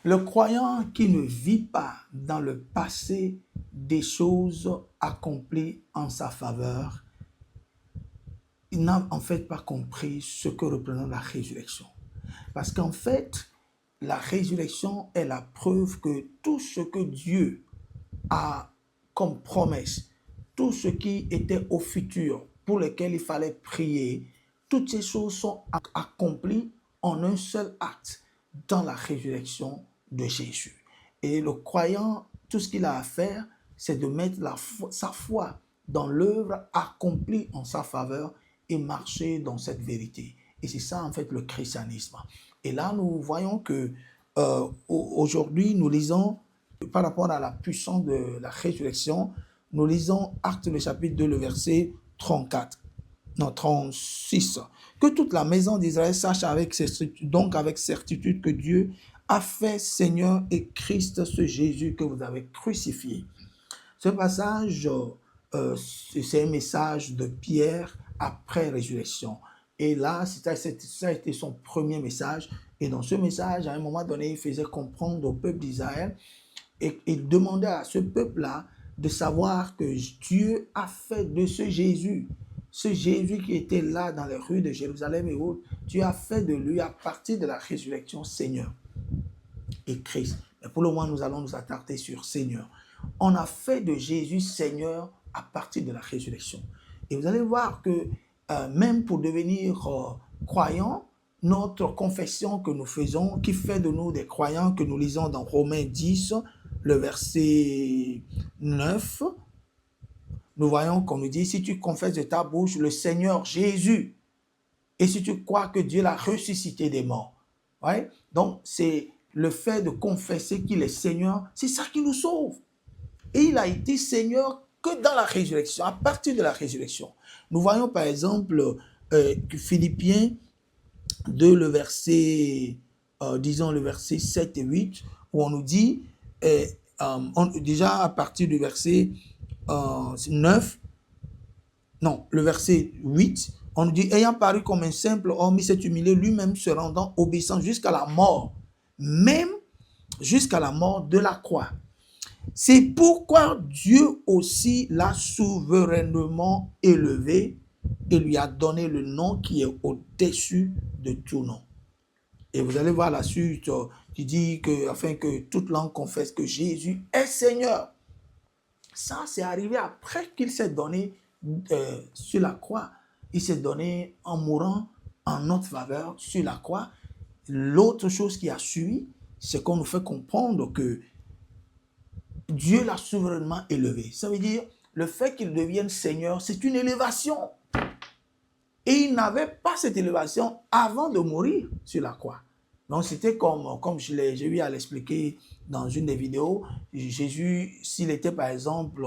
Le croyant qui ne vit pas dans le passé des choses accomplies en sa faveur, il n'a en fait pas compris ce que représente la résurrection. Parce qu'en fait, la résurrection est la preuve que tout ce que Dieu a comme promesse, tout ce qui était au futur, pour lequel il fallait prier, toutes ces choses sont accomplies en un seul acte dans la résurrection de Jésus. Et le croyant, tout ce qu'il a à faire, c'est de mettre sa foi dans l'œuvre accomplie en sa faveur et marcher dans cette vérité. Et c'est ça, en fait, le christianisme. Et là, nous voyons que aujourd'hui, nous lisons, par rapport à la puissance de la résurrection, nous lisons Actes le chapitre 2, le verset 34. Non, 36. Que toute la maison d'Israël sache donc avec certitude que Dieu a fait Seigneur et Christ ce Jésus que vous avez crucifié. Ce passage, c'est un message de Pierre après résurrection. Et là, ça a été son premier message. Et dans ce message, à un moment donné, il faisait comprendre au peuple d'Israël et il demandait à ce peuple-là de savoir que Dieu a fait de ce Jésus qui était là dans les rues de Jérusalem et autres, Dieu a fait de lui, à partir de la résurrection, Seigneur et Christ. Mais pour le moment, nous allons nous attarder sur Seigneur. On a fait de Jésus Seigneur à partir de la résurrection. Et vous allez voir que même pour devenir croyants, notre confession que nous faisons, qui fait de nous des croyants, que nous lisons dans Romains 10, le verset 9, nous voyons qu'on nous dit, si tu confesses de ta bouche le Seigneur Jésus, et si tu crois que Dieu l'a ressuscité des morts, ouais? Donc c'est le fait de confesser qu'il est Seigneur, c'est ça qui nous sauve. Et il a été Seigneur que dans la résurrection, à partir de la résurrection. Nous voyons par exemple Philippiens 2, le verset, disons le verset 7 et 8, où on nous dit, déjà à partir du verset 9, non, le verset 8, on nous dit, ayant paru comme un simple homme, il s'est humilié lui-même, se rendant obéissant jusqu'à la mort, même jusqu'à la mort de la croix. C'est pourquoi Dieu aussi l'a souverainement élevé et lui a donné le nom qui est au-dessus de tout nom. Et vous allez voir la suite qui dit que, afin que toute langue confesse que Jésus est Seigneur. Ça, c'est arrivé après qu'il s'est donné sur la croix. Il s'est donné en mourant en notre faveur sur la croix. L'autre chose qui a suivi, c'est qu'on nous fait comprendre que Dieu l'a souverainement élevé. Ça veut dire, le fait qu'il devienne Seigneur, c'est une élévation. Et il n'avait pas cette élévation avant de mourir sur la croix. Donc c'était comme j'ai eu à l'expliquer dans une des vidéos, Jésus, s'il était par exemple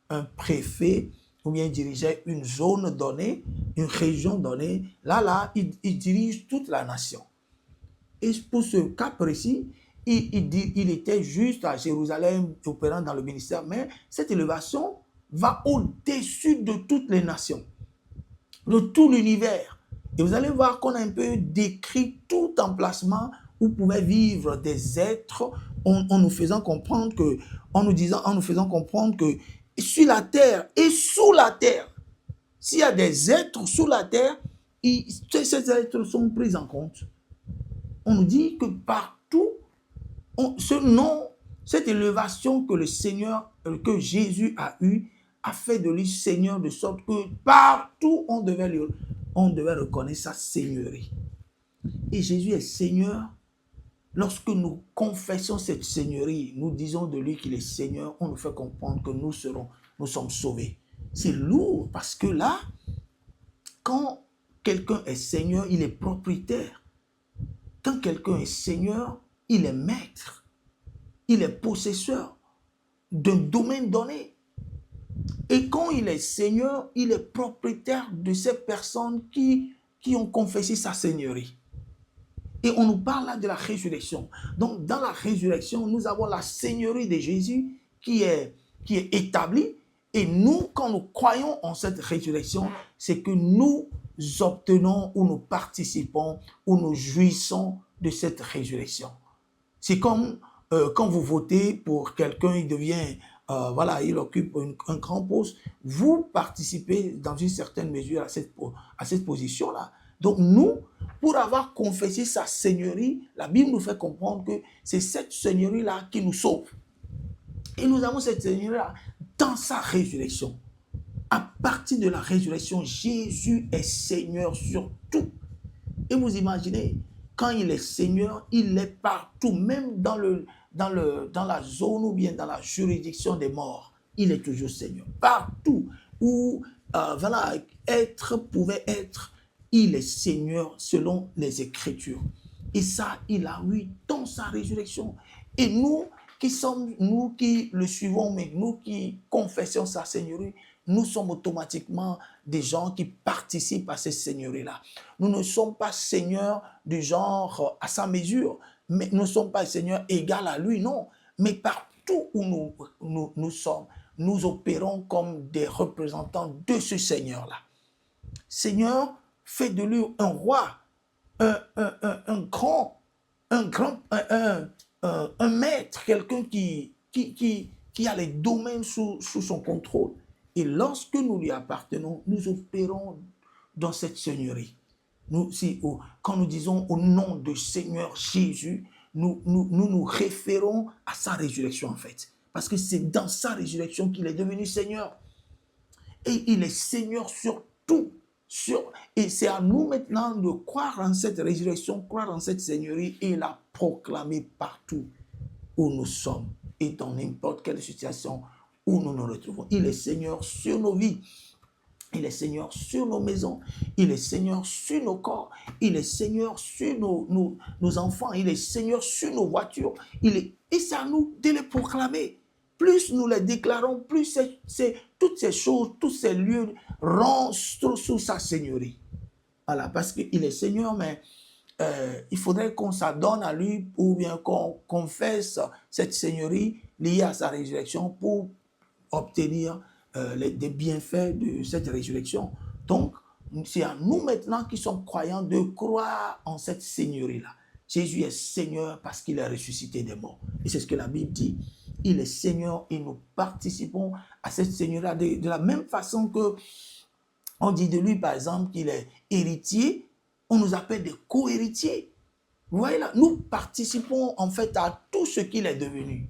un préfet, ou bien il dirigeait une zone donnée, une région donnée, là, il dirige toute la nation. Et pour ce cas précis, il était juste à Jérusalem, opérant dans le ministère, mais cette élévation va au-dessus de toutes les nations, de tout l'univers. Et vous allez voir qu'on a un peu décrit tout emplacement où pouvaient vivre des êtres, en nous faisant comprendre que, en nous faisant comprendre que sur la terre et sous la terre, s'il y a des êtres sous la terre, ces êtres sont pris en compte. On nous dit que partout, ce nom, cette élévation que le Seigneur, que Jésus a eue, a fait de lui Seigneur, de sorte que partout on devait reconnaître sa seigneurie. Et Jésus est Seigneur. Lorsque nous confessons cette seigneurie, nous disons de lui qu'il est Seigneur, on nous fait comprendre que nous sommes sauvés. C'est lourd parce que là, quand quelqu'un est Seigneur, il est propriétaire. Quand quelqu'un est Seigneur, il est maître. Il est possesseur d'un domaine donné. Et quand il est Seigneur, il est propriétaire de ces personnes qui ont confessé sa seigneurie. Et on nous parle là de la résurrection. Donc, dans la résurrection, nous avons la seigneurie de Jésus qui est établie. Et nous, quand nous croyons en cette résurrection, c'est que nous obtenons ou nous participons ou nous jouissons de cette résurrection. C'est comme quand vous votez pour quelqu'un, il devient, voilà, il occupe un grand poste, vous participez dans une certaine mesure à cette position-là. Donc nous, pour avoir confessé sa seigneurie, la Bible nous fait comprendre que c'est cette seigneurie-là qui nous sauve. Et nous avons cette seigneurie-là dans sa résurrection. À partir de la résurrection, Jésus est Seigneur sur tout. Et vous imaginez, quand il est Seigneur, il est partout, même dans la zone ou bien dans la juridiction des morts. Il est toujours Seigneur. Partout où voilà, être pouvait être, il est Seigneur selon les Écritures. Et ça, il a eu dans sa résurrection. Et nous qui le suivons, mais nous qui confessons sa Seigneurie, nous sommes automatiquement des gens qui participent à cette seigneurie-là. Nous ne sommes pas seigneurs du genre à sa mesure, mais nous ne sommes pas seigneurs égaux à lui, non. Mais partout où nous sommes, nous opérons comme des représentants de ce Seigneur-là. Seigneur fait de lui un roi, un grand, un maître, quelqu'un qui a les domaines sous son contrôle. Et lorsque nous lui appartenons, nous opérons dans cette seigneurie. Quand nous disons au nom du Seigneur Jésus, nous référons à sa résurrection en fait. Parce que c'est dans sa résurrection qu'il est devenu Seigneur. Et il est Seigneur sur tout. Et c'est à nous maintenant de croire en cette résurrection, croire en cette seigneurie et la proclamer partout où nous sommes et dans n'importe quelle situation où nous nous retrouvons. Il est Seigneur sur nos vies. Il est Seigneur sur nos maisons. Il est Seigneur sur nos corps. Il est Seigneur sur nos enfants. Il est Seigneur sur nos voitures. Et c'est à nous de les proclamer. Plus nous les déclarons, plus toutes ces choses, tous ces lieux rentrent sous sa seigneurie. Voilà, parce qu'il est Seigneur, mais il faudrait qu'on s'adonne à lui ou bien qu'on confesse cette seigneurie liée à sa résurrection pour obtenir des bienfaits de cette résurrection. Donc, c'est à nous maintenant qui sommes croyants de croire en cette seigneurie-là. Jésus est Seigneur parce qu'il est ressuscité des morts. Et c'est ce que la Bible dit. Il est Seigneur et nous participons à cette seigneurie-là de la même façon que on dit de lui, par exemple, qu'il est héritier. On nous appelle des co-héritiers. Vous voyez là, nous participons en fait à tout ce qu'il est devenu.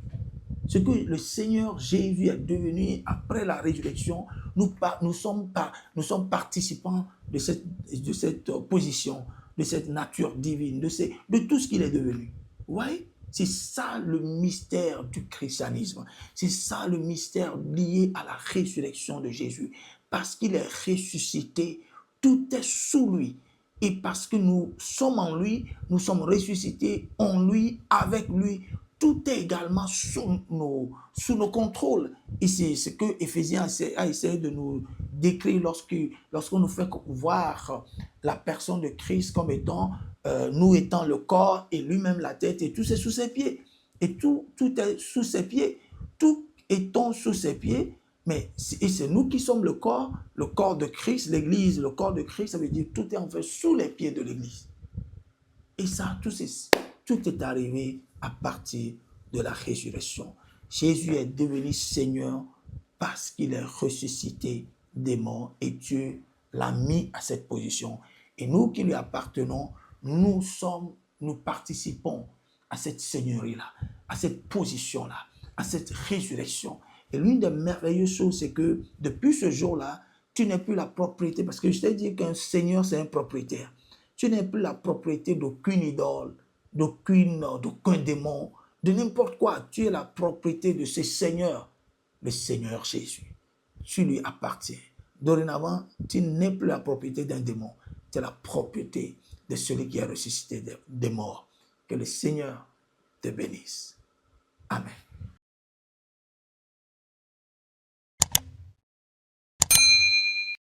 Ce que le Seigneur Jésus est devenu après la résurrection, nous sommes participants de cette position, de cette nature divine, de tout ce qu'il est devenu. Vous voyez? C'est ça le mystère du christianisme. C'est ça le mystère lié à la résurrection de Jésus. Parce qu'il est ressuscité, tout est sous lui. Et parce que nous sommes en lui, nous sommes ressuscités en lui, avec lui. Tout est également sous nos contrôles. Et c'est ce que Éphésiens a essayé de nous décrire lorsqu'on nous fait voir la personne de Christ comme étant, nous étant le corps et lui-même la tête, et tout est sous ses pieds. Et tout est sous ses pieds. Tout étant sous ses pieds, et c'est nous qui sommes le corps de Christ, l'Église, le corps de Christ, ça veut dire tout est en fait sous les pieds de l'Église. Et ça, tout est arrivé à partir de la résurrection. Jésus est devenu Seigneur parce qu'il est ressuscité des morts et Dieu l'a mis à cette position. Et nous qui lui appartenons, nous participons à cette seigneurie-là, à cette position-là, à cette résurrection. Et l'une des merveilleuses choses, c'est que depuis ce jour-là, tu n'es plus la propriété, parce que je t'ai dit qu'un seigneur, c'est un propriétaire. Tu n'es plus la propriété d'aucune idole, d'aucun démon, de n'importe quoi. Tu es la propriété de ce Seigneur, le Seigneur Jésus. Tu lui appartiens. Dorénavant, tu n'es plus la propriété d'un démon. Tu es la propriété de celui qui est ressuscité des morts. Que le Seigneur te bénisse. Amen.